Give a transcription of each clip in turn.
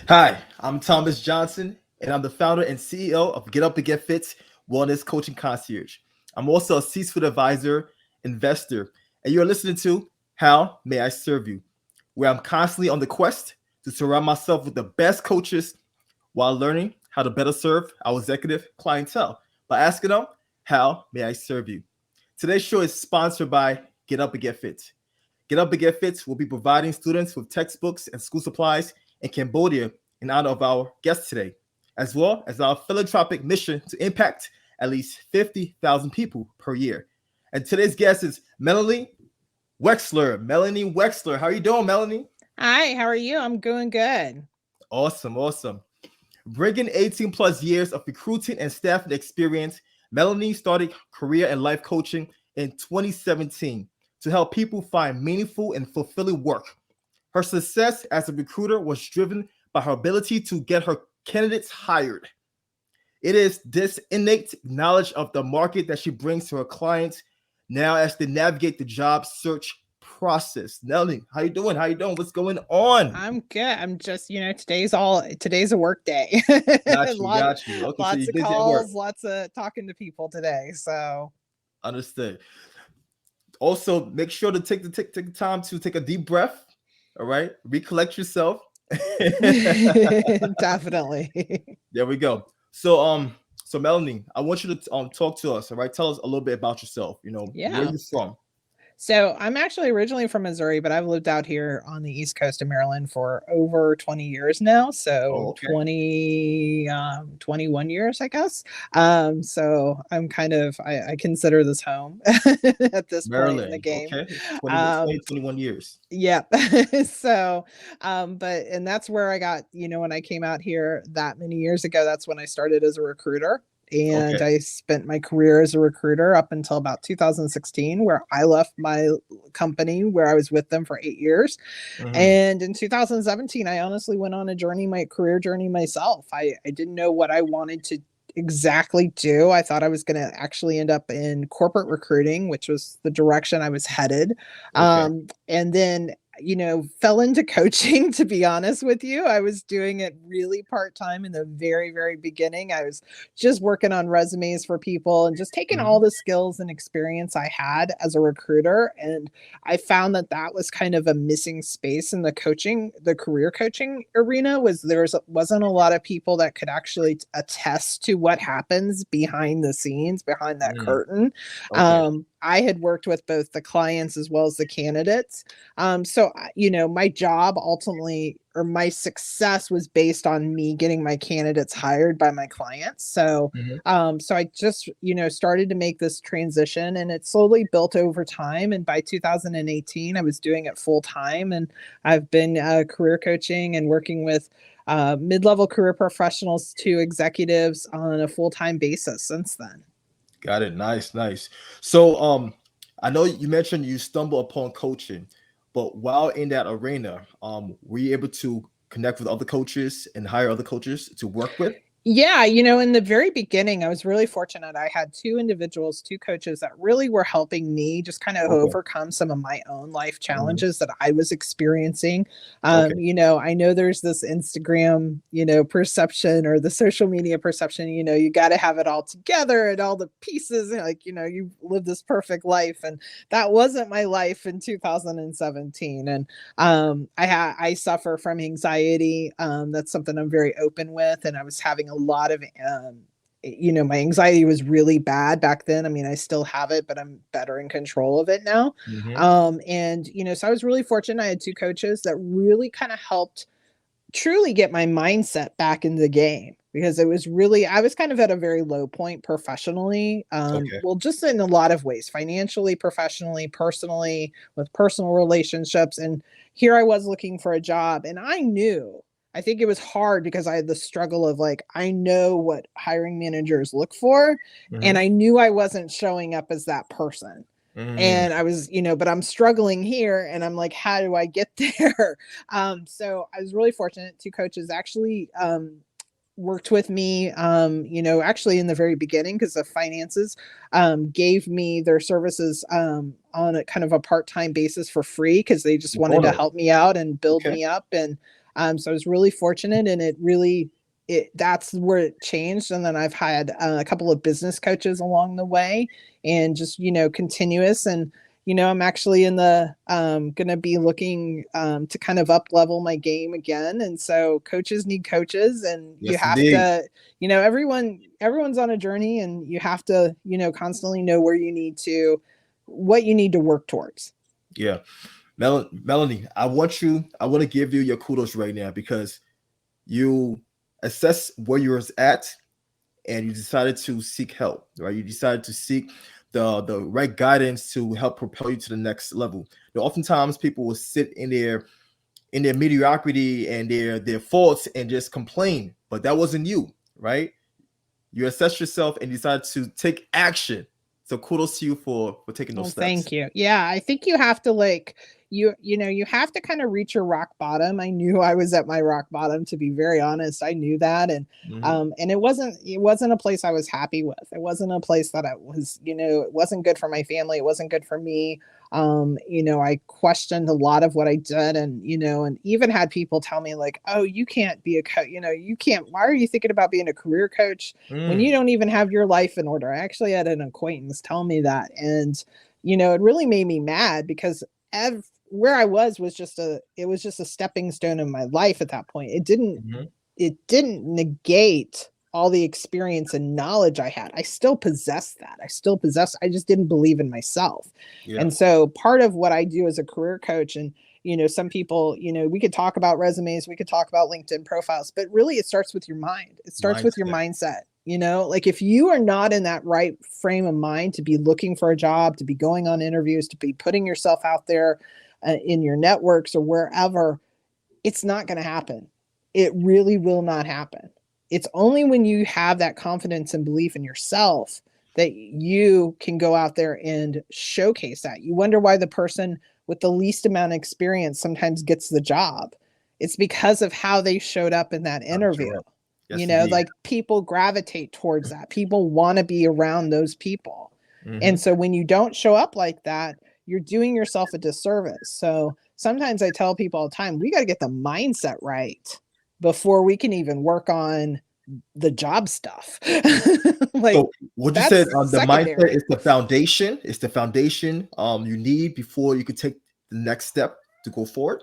Hi, I'm Thomas Johnson, and I'm the founder and CEO of GetUpNGetFit Wellness Coaching Concierge. I'm also a C-suite advisor, investor, and you're listening to How May I Serve You, where I'm constantly on the quest to surround myself with the best coaches while learning how to better serve our executive clientele by asking them, How may I serve you? Today's show is sponsored by Get Up and Get Fit. Get Up and Get Fit will be providing students with textbooks and school supplies in Cambodia in honor of our guest today, as well as our philanthropic mission to impact at least 50,000 people per year. And today's guest is Melanie Wexler. Melanie Wexler. How are you doing, Melanie? Hi, how are you? I'm doing good. Awesome, awesome. Bringing 18 plus years of recruiting and staffing experience, Melanie started career and life coaching in 2017 to help people find meaningful and fulfilling work. Her success as a recruiter was driven by her ability to get her candidates hired. It is this innate knowledge of the market that she brings to her clients now as they navigate the job search process. Melanie, how you doing? How you doing? What's going on? I'm good. I'm just, today's a work day. Got you, got you. Okay, so Lots you're of busy at work. calls, lots of talking to people today. So Understood. Also, make sure to take the time to take a deep breath. All right, recollect yourself. definitely. There we go. So Melanie, I want you to talk to us. All right, tell us a little bit about yourself. Where Yeah. you from? So I'm actually originally from Missouri, but I've lived out here on the East Coast of Maryland for over 20 years now. Oh, So okay. 21 years, I guess. So I'm I consider this home at this point in the Maryland. game. Okay, 20, Um, 21 years. yeah. So, and that's where I got, when I came out here that many years ago, that's when I started as a recruiter. And Okay. I spent my career as a recruiter up until about 2016, where I left my company where I was with them for 8 years. Hmm. And in 2017, I honestly went on a journey, my career journey myself. I didn't know what I wanted to exactly do. I thought I was going to actually end up in corporate recruiting, which was the direction I was headed. Okay. And then fell into coaching, to be honest with you. I was doing it really part-time in the very, very beginning. I was just working on resumes for people and just taking all Hmm. the skills and experience I had as a recruiter. And I found that that was kind of a missing space in the career coaching arena. Wasn't a lot of people that could actually attest to what happens behind the scenes, behind that Mm. curtain. Okay. I had worked with both the clients as well as the candidates. My job ultimately, or my success, was based on me getting my candidates hired by my clients. Hmm. So I just, started to make this transition, and it slowly built over time. And by 2018, I was doing it full time. And I've been career coaching and working with mid-level career professionals to executives on a full-time basis since then. Got it. Nice, nice. So I know you mentioned you stumble upon coaching, but while in that arena, were you able to connect with other coaches and hire other coaches to work with? Yeah, in the very beginning, I was really fortunate. I had two coaches that really were helping me just kind of Okay. overcome some of my own life Mhm. challenges that I was experiencing. Okay. I know there's this Instagram, perception, or the social media perception, you got to have it all together and all the pieces, like, you live this perfect life. And that wasn't my life in 2017. And I suffer from anxiety. That's something I'm very open with, and I was having a lot of my anxiety was really bad back then. I mean, I still have it, but I'm better in control of it now. Hmm. And so I was really fortunate. I had two coaches that really kind of helped truly get my mindset back in the game, because I was kind of at a very low point professionally. Okay. Well, just in a lot of ways, financially, professionally, personally, with personal relationships. And here I was looking for a job, and I think it was hard because I had the struggle of, like, I know what hiring managers look for, and Hmm. I knew I wasn't showing up as that person. Hmm. And I was, but I'm struggling here, and I'm like, how do I get there? So I was really fortunate. Two coaches actually worked with me, actually in the very beginning, because the finances gave me their services on a kind of a part-time basis for free, because they just wanted to Bonus. help me out and build Okay. me up. And So I was really fortunate, and that's where it changed. And then I've had a couple of business coaches along the way, and just, continuous. And, I'm actually in the going to be looking to kind of up level my game again. And so coaches need coaches, and you Yes, have indeed. to, everyone's on a journey, and you have to, constantly know what you need to work towards. Yeah. Melanie, I want to give you your kudos right now, because you assess where you're at, and you decided to seek help, right? You decided to seek the right guidance to help propel you to the next level. Now, oftentimes people will sit in their mediocrity and their faults and just complain, but that wasn't you, right? You assessed yourself and decided to take action. So kudos to you for taking those steps. Thank you. Yeah, I think you have to you have to kind of reach your rock bottom. I knew I was at my rock bottom, to be very honest. I knew that. And and it wasn't a place I was happy with. It wasn't a place that I was, it wasn't good for my family. It wasn't good for me. I questioned a lot of what I did, and and even had people tell me like, "Oh, you can't be a coach. You can't. Why are you thinking about being a career coach when you don't even have your life in order?" I actually had an acquaintance tell me that, and it really made me mad, because where I was just a stepping stone in my life at that point. It didn't negate all the experience and knowledge I had. I still possess that. I just didn't believe in myself. Yeah. And so part of what I do as a career coach, and, some people, we could talk about resumes, we could talk about LinkedIn profiles, but really it starts with your mind. It starts with your mindset. Like if you are not in that right frame of mind to be looking for a job, to be going on interviews, to be putting yourself out there in your networks or wherever, it's not going to happen. It really will not happen. It's only when you have that confidence and belief in yourself that you can go out there and showcase that. You wonder why the person with the least amount of experience sometimes gets the job. It's because of how they showed up in that interview. Yes, like people gravitate towards that. People want to be around those people. And so when you don't show up like that, you're doing yourself a disservice. So sometimes I tell people all the time, we got to get the mindset right before we can even work on the job stuff. So what you said on the secondary. mindset is the foundation. It's the foundation you need before you could take the next step to go forward.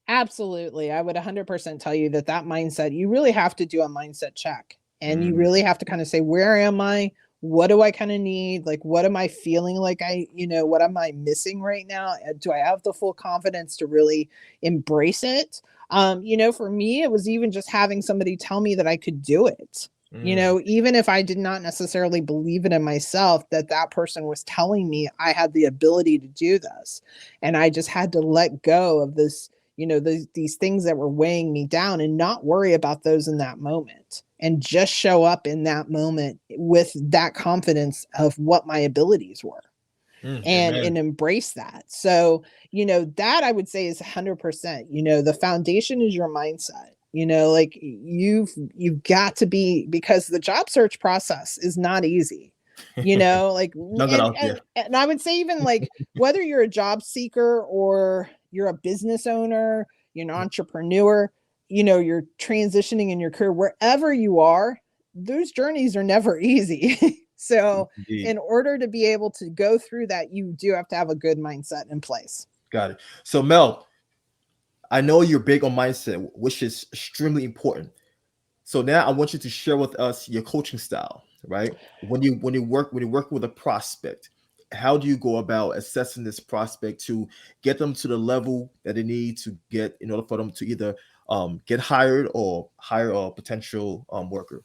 Absolutely. I would 100% tell you that mindset, you really have to do a mindset check, and you really have to kind of say, where am I? What do I kind of need? Like, what am I feeling like what am I missing right now? Do I have the full confidence to really embrace it? For me, it was even just having somebody tell me that I could do it. Even if I did not necessarily believe it in myself, that person was telling me I had the ability to do this. And I just had to let go of this, these things that were weighing me down, and not worry about those in that moment, and just show up in that moment with that confidence of what my abilities were. And embrace that. So, that I would say is 100%, the foundation is your mindset. Like you've got to be, because the job search process is not easy, like, and I would say, even like, whether you're a job seeker or you're a business owner, you're an entrepreneur, you're transitioning in your career, wherever you are, those journeys are never easy. So in order to be able to go through that, you do have to have a good mindset in place. Got it. So Mel, I know you're big on mindset, which is extremely important. So now I want you to share with us your coaching style, right? When you work with a prospect, how do you go about assessing this prospect to get them to the level that they need to get in order for them to either get hired or hire a potential worker?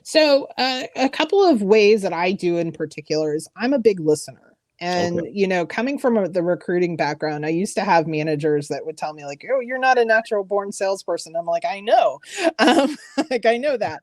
So a couple of ways that I do in particular is I'm a big listener. And, coming from the recruiting background, I used to have managers that would tell me like, "Oh, you're not a natural born salesperson." I'm like, I know, like, I know that.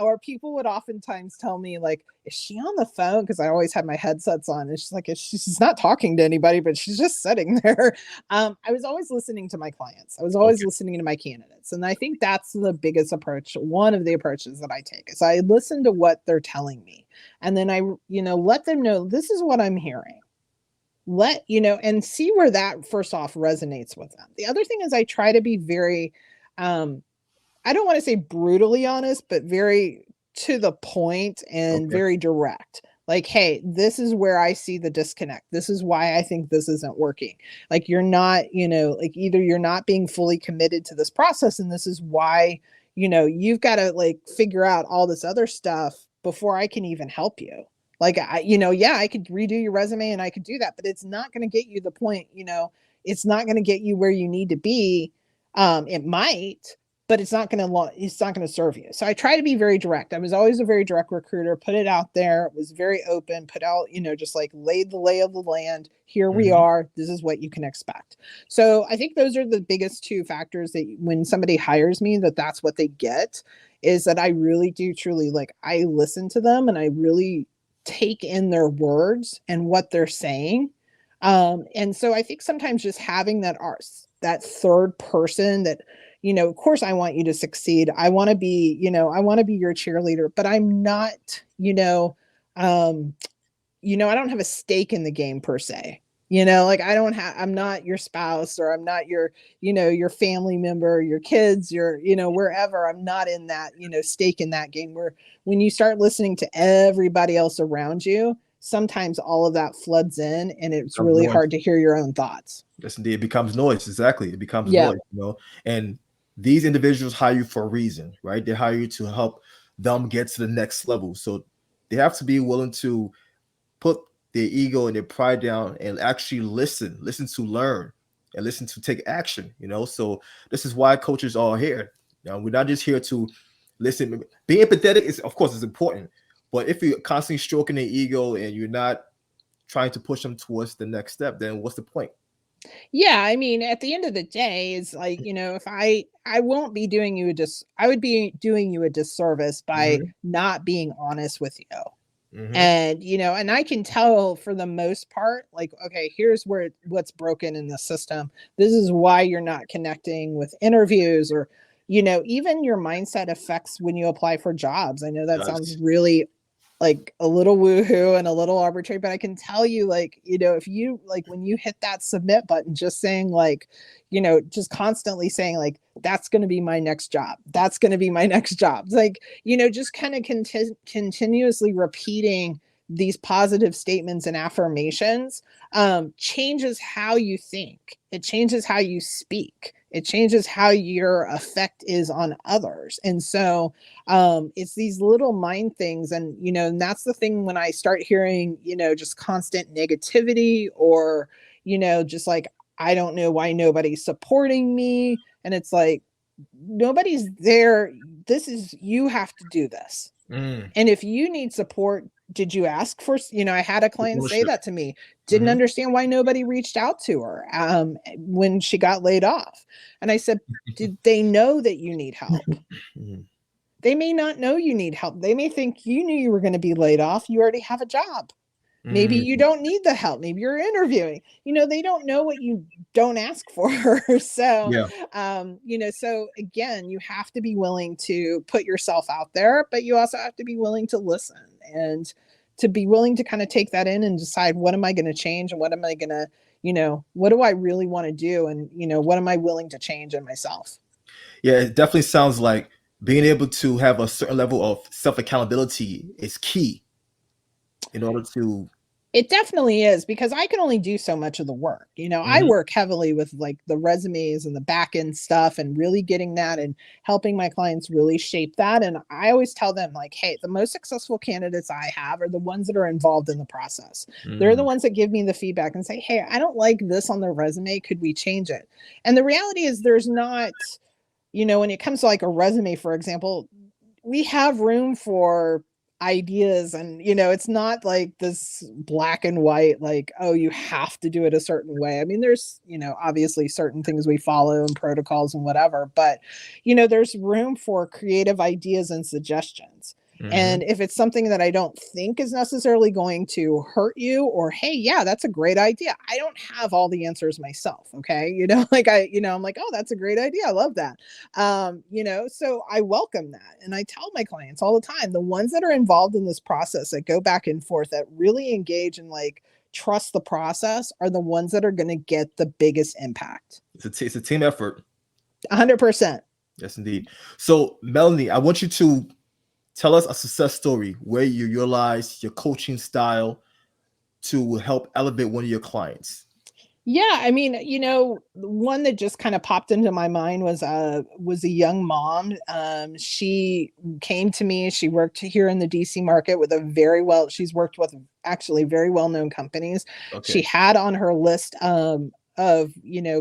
Or people would oftentimes tell me like, "Is she on the phone?" Because I always had my headsets on. And she's like, she's not talking to anybody, but she's just sitting there. I was always listening to my clients. I was always listening to my candidates. And I think that's the biggest approach. One of the approaches that I take is I listen to what they're telling me. And then I, let them know this is what I'm hearing. And see where that first off resonates with them. The other thing is I try to be very I don't want to say brutally honest, but very to the point and very direct. Like, hey, this is where I see the disconnect. This is why I think this isn't working. Like, you're not, like either you're not being fully committed to this process, and this is why, you've got to like figure out all this other stuff before I can even help you. Like, I could redo your resume and I could do that, but it's not going to get you the point, it's not going to get you where you need to be. It might, but it's not going to serve you. So I try to be very direct. I was always a very direct recruiter, put it out there, was very open, put out, just like laid the lay of the land. Here we are. This is what you can expect. So I think those are the biggest two factors that when somebody hires me, that's what they get, is that I really do truly, like, I listen to them and I really take in their words and what they're saying. And so I think sometimes just having that third person that, of course I want you to succeed. I want to be, I want to be your cheerleader, but I'm not, I don't have a stake in the game per se. Like I'm not your spouse, or I'm not your, your family member, your kids, your, wherever. I'm not in that, stake in that game, where when you start listening to everybody else around you, sometimes all of that floods in and it's really hard to hear your own thoughts. Yes, indeed. It becomes noise. Exactly. It becomes noise, and these individuals hire you for a reason, right? They hire you to help them get to the next level. So they have to be willing to put their ego and their pride down and actually listen to learn, and listen to take action, So this is why coaches are here. We're not just here to listen. Being empathetic is, of course, is important, but if you're constantly stroking their ego and you're not trying to push them towards the next step, then what's the point? Yeah, I mean, at the end of the day, it's like, if I won't be doing you I would be doing you a disservice by not being honest with you. And, and I can tell for the most part, like, okay, here's what's broken in the system. This is why you're not connecting with interviews, or, even your mindset affects when you apply for jobs. I know that sounds really like a little woohoo and a little arbitrary, but I can tell you, like, if you, like, when you hit that submit button, just saying like, just constantly saying like, that's going to be my next job. That's going to be my next job. Like, just kind of continuously repeating these positive statements and affirmations changes how you think. It changes how you speak. It changes how your effect is on others. And so it's these little mind things. And, and that's the thing when I start hearing, just constant negativity, or, just like, I don't know why nobody's supporting me. And it's like, nobody's there. You have to do this. And if you need support, did you ask for, I had a client say that to me, didn't understand why nobody reached out to her when she got laid off. And I said, did they know that you need help? They may not know you need help. They may think you knew you were going to be laid off. You already have a job. Maybe you don't need the help. Maybe you're interviewing. They don't know what you don't ask for. So, so again, you have to be willing to put yourself out there, but you also have to be willing to listen and to be willing to kind of take that in and decide, what am I going to change, and what am I going to, what do I really want to do? And, what am I willing to change in myself? Yeah, it definitely sounds like being able to have a certain level of self-accountability is key in order to. It definitely is, because I can only do so much of the work. I work heavily with like the resumes and the back end stuff, and really getting that and helping my clients really shape that. And I always tell them, like, hey, the most successful candidates I have are the ones that are involved in the process. They're the ones that give me the feedback and say, hey, I don't like this on the resume. Could we change it? And the reality is there's not, when it comes to like a resume, for example, we have room for ideas, and it's not like this black and white, like, oh, you have to do it a certain way. I mean, there's obviously certain things we follow and protocols and whatever, but there's room for creative ideas and suggestions. And if it's something that I don't think is necessarily going to hurt you, or, hey, yeah, that's a great idea. I don't have all the answers myself. Okay. Like I'm like, oh, that's a great idea. I love that. So I welcome that. And I tell my clients all the time, the ones that are involved in this process, that go back and forth, that really engage and like trust the process, are the ones that are going to get the biggest impact. It's a team effort. 100%. Yes, indeed. So, Melanie, I want you to tell us a success story where you utilize your coaching style to help elevate one of your clients. Yeah, I mean, one that just kind of popped into my mind was a young mom. She came to me. She worked here in the DC market with she's worked with actually very well-known companies. She Okay. had on her list of,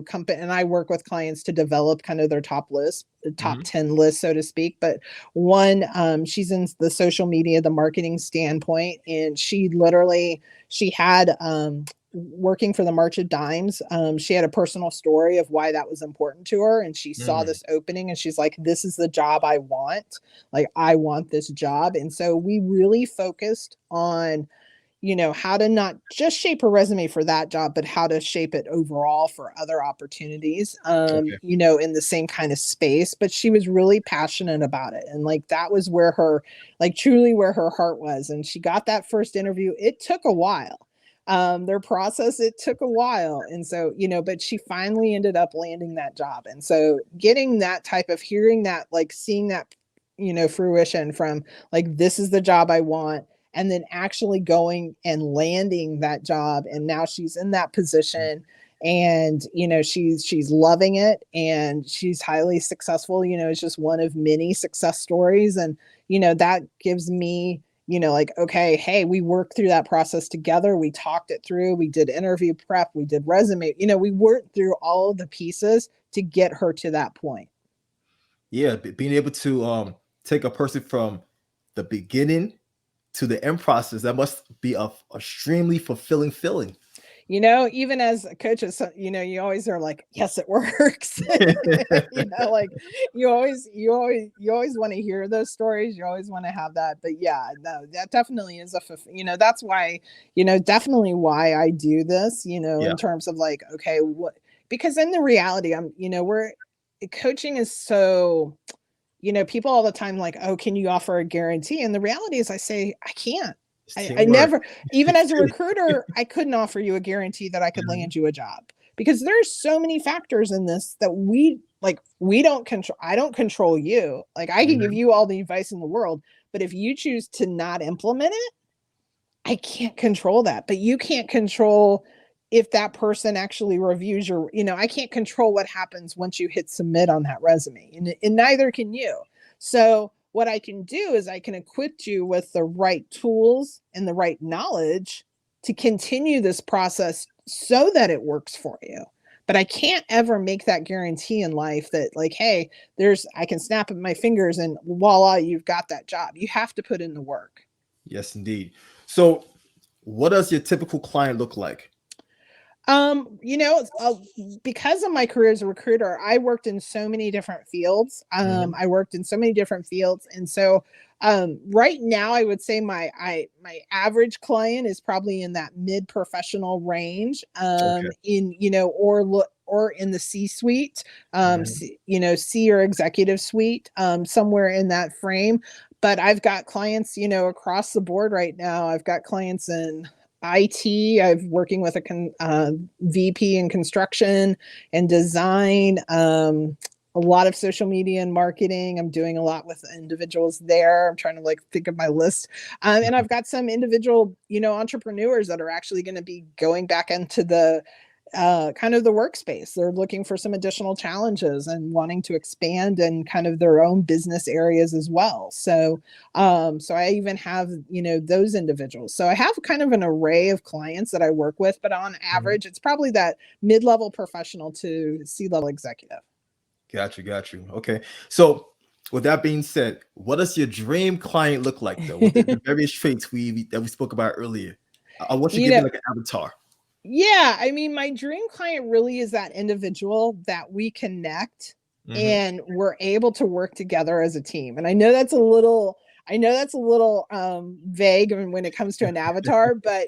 company, and I work with clients to develop kind of their top list, the top Hmm. 10 list, so to speak. But one, she's in the social media, the marketing standpoint, and she had working for the March of Dimes. She had a personal story of why that was important to her. And she saw Mm. this opening and she's like, this is the job I want. Like, I want this job. And so we really focused on, how to not just shape her resume for that job, but how to shape it overall for other opportunities, Okay. in the same kind of space. But she was really passionate about it. And like, that was truly where her heart was. And she got that first interview. It took a while. Their process, it took a while. And so, but she finally ended up landing that job. And so getting that type of hearing that, like seeing that, fruition from like, this is the job I want, and then actually going and landing that job. And now she's in that position, and she's loving it, and she's highly successful. It's just one of many success stories. And that gives me, like, okay, hey, we worked through that process together. We talked it through. We did interview prep. We did resume. We worked through all of the pieces to get her to that point. Yeah, being able to take a person from the beginning to the end process, that must be a extremely fulfilling feeling. Even as a coach, you always are like, yes, it works. Like you always want to hear those stories. You always want to have that. But yeah, no, that definitely is that's why, definitely why I do this, Yeah. in terms of like, okay, because in the reality, coaching is so, people all the time like, oh, can you offer a guarantee? And the reality is I say, I can't. It's I teamwork. never, even as a recruiter, I couldn't offer you a guarantee that I could Mhm. land you a job, because there's so many factors in this that we don't control. I don't control you. Like, I can give Mhm. you all the advice in the world, but if you choose to not implement it, I can't control that. But you can't control if that person actually reviews I can't control what happens once you hit submit on that resume, and neither can you. So what I can do is I can equip you with the right tools and the right knowledge to continue this process so that it works for you. But I can't ever make that guarantee in life that, like, hey, I can snap at my fingers and voila, you've got that job. You have to put in the work. Yes, indeed. So, what does your typical client look like? Because of my career as a recruiter, I worked in so many different fields. Mhm. I worked in so many different fields. And so, right now I would say my average client is probably in that mid-professional range, Okay. or in the C-suite, Mhm. C or executive suite, somewhere in that frame. But I've got clients, across the board right now. I've got clients in IT. I'm working with a VP in construction and design. A lot of social media and marketing. I'm doing a lot with individuals there. I'm trying to like think of my list. And I've got some individual, entrepreneurs that are actually going to be going back into the kind of the workspace. They're looking for some additional challenges and wanting to expand in kind of their own business areas as well. So I even have, those individuals. So I have kind of an array of clients that I work with, but on Mhm. average, it's probably that mid-level professional to C-level executive. Got you. Okay. So, with that being said, what does your dream client look like, though? With the various traits that we spoke about earlier. I want you to you give me know, like an avatar. Yeah, I mean, my dream client really is that individual that we connect Mhm. and we're able to work together as a team. And I know that's a little vague when it comes to an avatar, but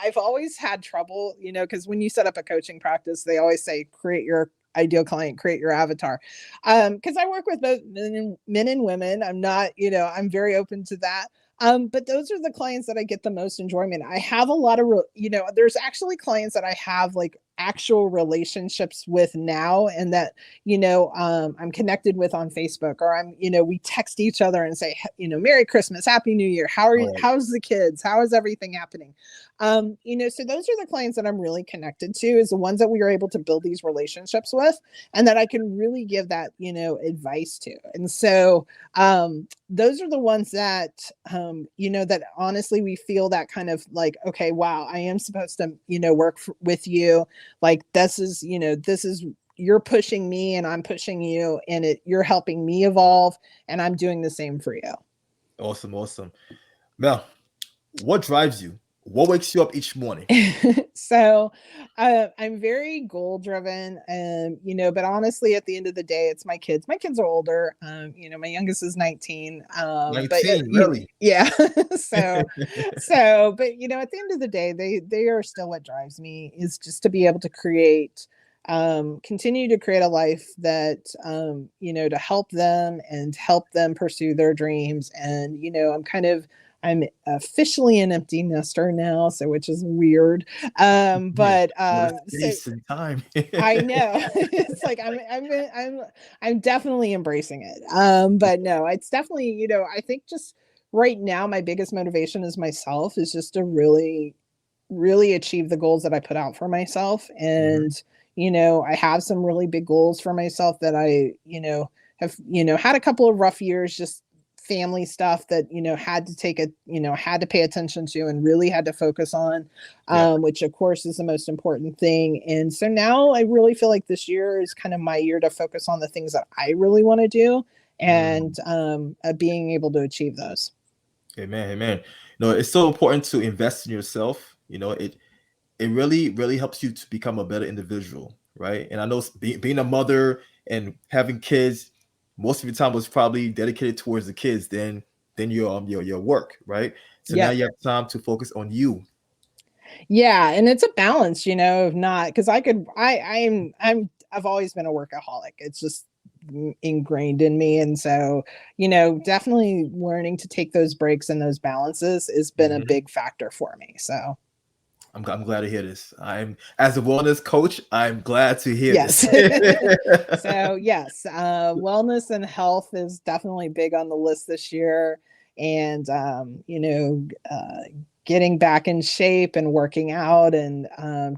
I've always had trouble, because when you set up a coaching practice, they always say create your ideal client, create your avatar. Because I work with both men and women. I'm not, I'm very open to that. But those are the clients that I get the most enjoyment. I have a lot of, there's actually clients that I have like actual relationships with now, and that, I'm connected with on Facebook, or we text each other and say, Merry Christmas, Happy New Year. How are you? Right. How's the kids? How is everything happening? So those are the clients that I'm really connected to, is the ones that we are able to build these relationships with, and that I can really give that, advice to. And so, those are the ones that, that honestly, we feel that kind of like, okay, wow, I am supposed to, work with you. Like, this is, you're pushing me and I'm pushing you, and you're helping me evolve, and I'm doing the same for you. Awesome. Mel, what drives you? What wakes you up each morning? So I'm very goal driven, but honestly, at the end of the day, it's my kids. My kids are older. My youngest is 19. 19, really? Yeah. so, but at the end of the day, they are still what drives me, is just to be able to continue to create a life that, to help them and help them pursue their dreams. And, I'm officially an empty nester now, so, which is weird. But space and time. I know. It's like I'm definitely embracing it. But no, it's definitely, I think just right now my biggest motivation is myself, is just to really, really achieve the goals that I put out for myself. And I have some really big goals for myself that I, have, had a couple of rough years, just family stuff that, had to pay attention to and really had to focus on, which of course is the most important thing. And so now I really feel like this year is kind of my year to focus on the things that I really want to do, and being able to achieve those. Amen. It's so important to invest in yourself. It really, really helps you to become a better individual, right? And I know being a mother and having kids, most of your time was probably dedicated towards the kids than your work, right? So now you have time to focus on you. Yeah, and it's a balance, of not, because I've always been a workaholic. It's just ingrained in me. And so, definitely learning to take those breaks and those balances has been a big factor for me. So I'm glad to hear this. As a wellness coach, I'm glad to hear this. So yes, wellness and health is definitely big on the list this year. And, getting back in shape and working out, and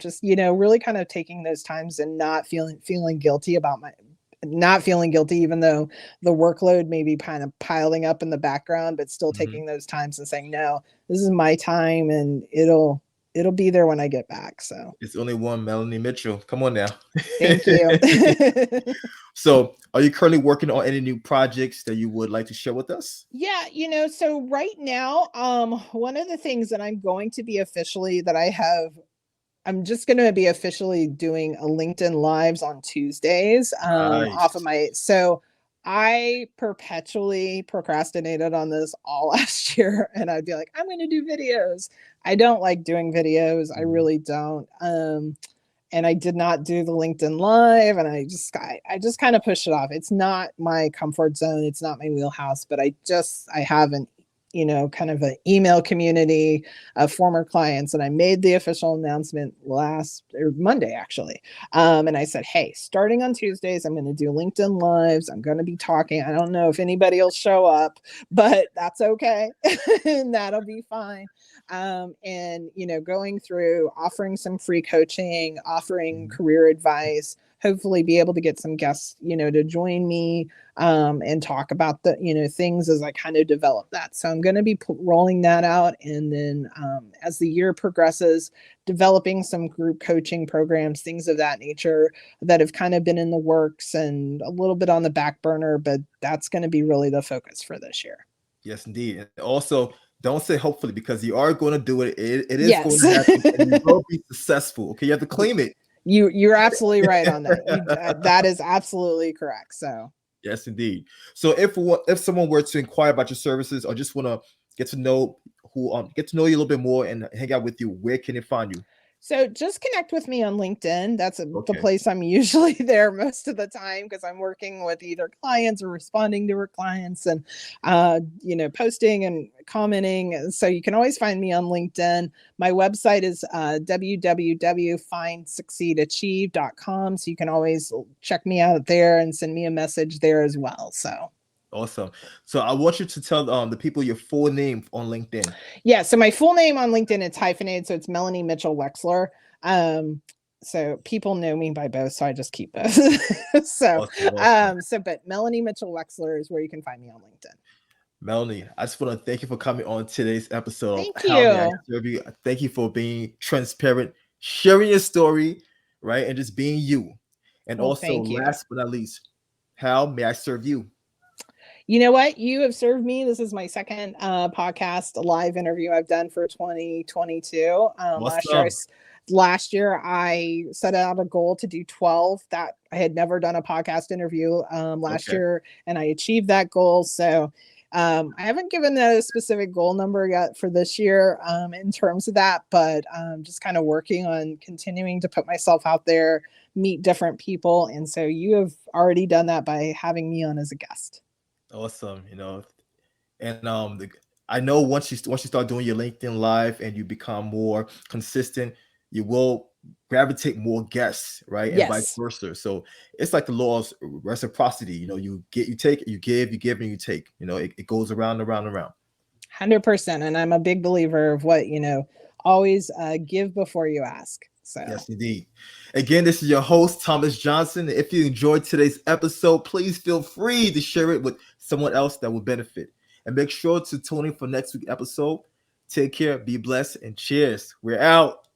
just, really kind of taking those times and not feeling guilty even though the workload may be kind of piling up in the background, but still taking those times and saying, no, this is my time, and it'll be there when I get back. So it's only one Melanie Mitchell. Come on now. Thank you. So are you currently working on any new projects that you would like to share with us? Yeah, so right now, one of the things that I'm going to be I'm just going to be officially doing a LinkedIn Lives on Tuesdays, off of so I perpetually procrastinated on this all last year, and I'd be like, I'm going to do videos. I don't like doing videos. I really don't. And I did not do the LinkedIn Live, and I just kind of pushed it off. It's not my comfort zone. It's not my wheelhouse, but I haven't, kind of an email community of former clients. And I made the official announcement Monday, actually. And I said, hey, starting on Tuesdays, I'm going to do LinkedIn Lives. I'm going to be talking. I don't know if anybody will show up, but that's okay. And that'll be fine. And, going through, offering some free coaching, offering career advice, hopefully be able to get some guests, to join me, and talk about the, things as I kind of develop that. So I'm going to be rolling that out. And then, as the year progresses, developing some group coaching programs, things of that nature that have kind of been in the works and a little bit on the back burner, but that's going to be really the focus for this year. Yes, indeed. And also, don't say hopefully, because you are going to do it. It is going to happen, and you will be successful. Okay, you have to claim it. You're absolutely right on that. That is absolutely correct. So yes, indeed. So if someone were to inquire about your services, or just want to get to know you a little bit more and hang out with you, where can they find you? So just connect with me on LinkedIn. That's the Okay. place I'm usually there most of the time because I'm working with either clients or responding to our clients and, posting and commenting. So you can always find me on LinkedIn. My website is www.findsucceedachieve.com. So you can always check me out there and send me a message there as well. So. Awesome. So I want you to tell the people your full name on LinkedIn. Yeah. So my full name on LinkedIn, it's hyphenated. So it's Melanie Mitchell-Wexler. So people know me by both. So I just keep both. Awesome. But Melanie Mitchell-Wexler is where you can find me on LinkedIn. Melanie, I just want to thank you for coming on today's episode. Thank How May I you. Serve You? Thank you for being transparent, sharing your story, right? And just being you. And Well, also, thank you. last but not least, how may I serve you? You know what? You have served me. This is my second podcast live interview I've done for 2022. Last year I set out a goal to do 12. That I had never done a podcast interview last year, and I achieved that goal. So I haven't given a specific goal number yet for this year in terms of that, but just kind of working on continuing to put myself out there, meet different people. And so you have already done that by having me on as a guest. Awesome. And I know once you start doing your LinkedIn live and you become more consistent, you will gravitate more guests, right? And vice versa. So it's like the law of reciprocity. You take, you give, and you take. It goes around and around and around. 100%. And I'm a big believer of what, always give before you ask. So. Yes, indeed. Again, this is your host, Thomas Johnson. If you enjoyed today's episode, please feel free to share it with someone else that will benefit. And make sure to tune in for next week's episode. Take care, be blessed, and cheers. We're out.